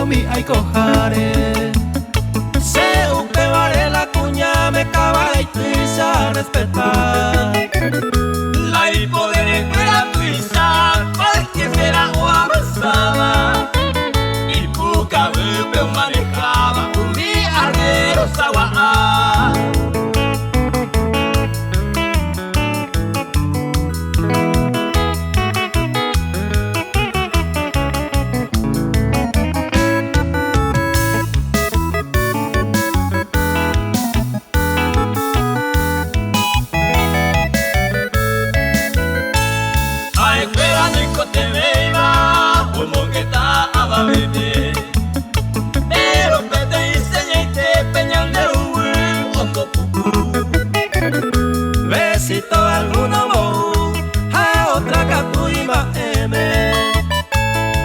mi ay cojare. Se upe vare la cuña me cava y tuisa respetar. La y poder fuera tuisa, porque será o avanzaba. Y puca bupe manejaba, un mi arriero sawa. Pero pete y señaite peñal de hondo pupu. Besito alguno bou, a otra catuiba eme.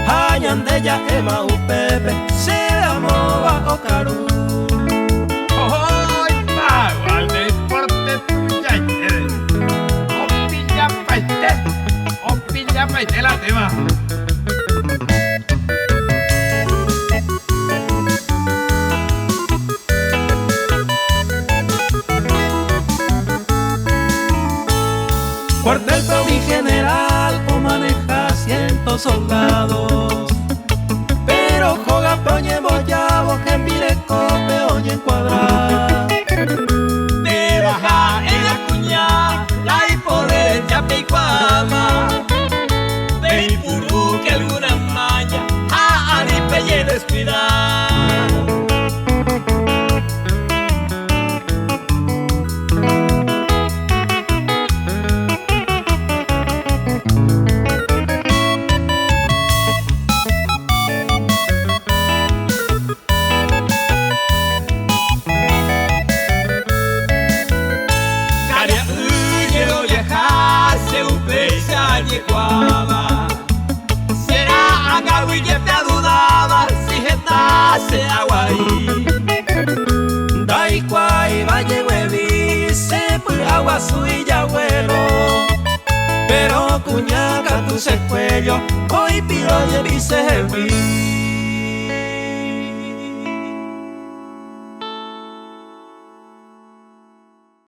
Hañandella ema upepe, se amova o caru. ¡Ay, pago! Al deporte tuya y o pilla paite la tema. Cuartel para mi general o maneja 100 soldados. Pero joga poñe bollavo que mire cope oye encuadrar. Pero ja en la cuña, la y poder chape y cuama. De impuru que alguna maña, a aripe y descuidar. Será agua y te dudaba si jetase agua ahí. Dai cuai valle huevi, se pur agua suya huevo. Pero cuñaca tu se cuello, hoy piro y se vi.